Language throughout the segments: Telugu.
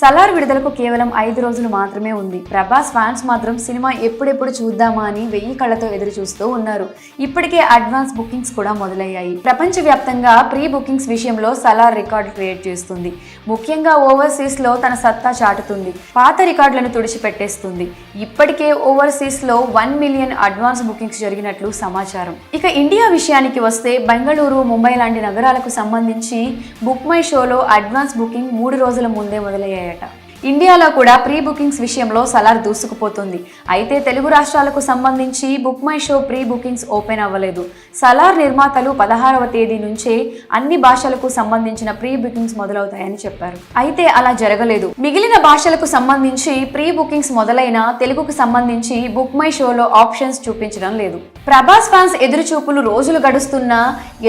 సలార్ విడుదలకు కేవలం 5 రోజులు మాత్రమే ఉంది. ప్రభాస్ ఫ్యాన్స్ మాత్రం సినిమా ఎప్పుడెప్పుడు చూద్దామా అని 1000 కళ్ళతో ఎదురు చూస్తూ ఉన్నారు. ఇప్పటికే అడ్వాన్స్ బుకింగ్స్ కూడా మొదలయ్యాయి. ప్రపంచవ్యాప్తంగా ప్రీ బుకింగ్స్ విషయంలో సలార్ రికార్డు క్రియేట్ చేస్తుంది. ముఖ్యంగా ఓవర్సీస్ లో తన సత్తా చాటుతుంది. పాత రికార్డులను తుడిచిపెట్టేస్తుంది. ఇప్పటికే ఓవర్సీస్ లో 1 మిలియన్ అడ్వాన్స్ బుకింగ్స్ జరిగినట్లు సమాచారం. ఇక ఇండియా విషయానికి వస్తే బెంగళూరు, ముంబై లాంటి నగరాలకు సంబంధించి బుక్ మై షోలో అడ్వాన్స్ బుకింగ్ 3 రోజుల ముందే మొదలయ్యాయట. ఇండియాలో కూడా ప్రీ బుకింగ్స్ విషయంలో సలార్ దూసుకుపోతుంది. అయితే తెలుగు రాష్ట్రాలకు సంబంధించి book my show pre bookings open అవ్వలేదు. సలార్ నిర్మాతలు 16వ తేదీ నుంచే అన్ని భాషలకు సంబంధించిన ప్రీ బుకింగ్స్ మొదలవుతాయని చెప్పారు. అయితే అలా జరగలేదు. మిగిలిన భాషలకు సంబంధించి ప్రీ బుకింగ్స్ మొదలైన తెలుగుకు సంబంధించి బుక్ మై షోలో ఆప్షన్స్ చూపించడం లేదు. ప్రభాస్ ఫ్యాన్స్ ఎదురుచూపులు రోజులు గడుస్తున్నా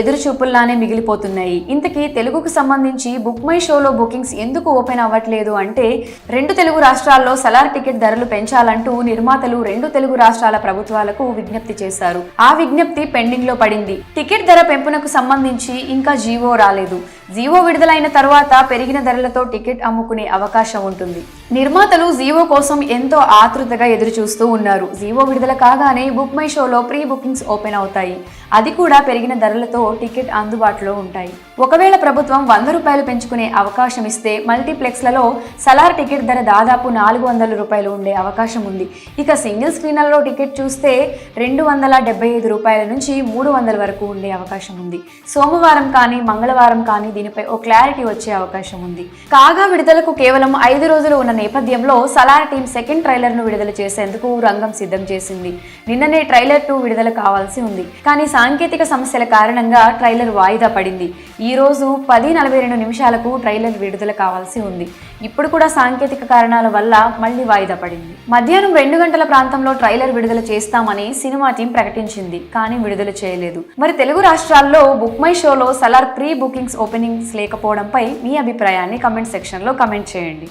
ఎదురుచూపుల్లానే మిగిలిపోతున్నాయి. ఇంతకీ తెలుగుకు సంబంధించి బుక్ మై షోలో బుకింగ్స్ ఎందుకు ఓపెన్ అవ్వట్లేదు అంటే 2 తెలుగు రాష్ట్రాల్లో సలార్ టికెట్ ధరలు పెంచాలంటూ నిర్మాతలు 2 తెలుగు రాష్ట్రాల ప్రభుత్వాలకు విజ్ఞప్తి చేశారు. ఆ విజ్ఞప్తి పెండింగ్ లో పడింది. టికెట్ ధర పెంపునకు సంబంధించి ఇంకా జీవో రాలేదు. జీవో విడుదలైన తర్వాత పెరిగిన ధరలతో టికెట్ అమ్ముకునే అవకాశం ఉంటుంది. నిర్మాతలు జీవో కోసం ఎంతో ఆతృతగా ఎదురు చూస్తూ ఉన్నారు. జీవో విడుదల కాగానే బుక్ మై షోలో ప్రీ బుకింగ్స్ ఓపెన్ అవుతాయి. అది కూడా పెరిగిన ధరలతో టికెట్ అందుబాటులో ఉంటాయి. ఒకవేళ ప్రభుత్వం 100 రూపాయలు పెంచుకునే అవకాశం ఇస్తే మల్టీప్లెక్స్లలో సలార్ టికెట్ ధర దాదాపు 400 రూపాయలు ఉండే అవకాశం ఉంది. ఇక సింగిల్ స్క్రీన్లలో టికెట్ చూస్తే 275 రూపాయల నుంచి 300 వరకు ఉండే అవకాశం ఉంది. సోమవారం కానీ మంగళవారం కానీ దీనిపై ఓ క్లారిటీ వచ్చే అవకాశం ఉంది. కాగా విడుదలకు కేవలం 5 రోజులు ఉన్న నేపథ్యంలో సలార్ టీం సెకండ్ ట్రైలర్ ను విడుదల చేసేందుకు రంగం సిద్ధం చేసింది. నిన్ననే ట్రైలర్ 2 విడుదల కావాల్సి ఉంది. కానీ సాంకేతిక సమస్యల కారణంగా ట్రైలర్ వాయిదా పడింది. ఈ రోజు 10:42 నిమిషాలకు ట్రైలర్ విడుదల కావాల్సి ఉంది. ఇప్పుడు కూడా సాంకేతిక కారణాల వల్ల మళ్లీ వాయిదా పడింది. మధ్యాహ్నం 2 గంటల ప్రాంతంలో ట్రైలర్ విడుదల చేస్తామని సినిమా టీం ప్రకటించింది. కానీ విడుదల చేయలేదు. మరి తెలుగు రాష్ట్రాల్లో బుక్ మై షోలో సలార్ ప్రీ బుకింగ్స్ ఓపెనింగ్స్ లేకపోవడంపై మీ అభిప్రాయాన్ని కమెంట్ సెక్షన్ లో కమెంట్ చేయండి.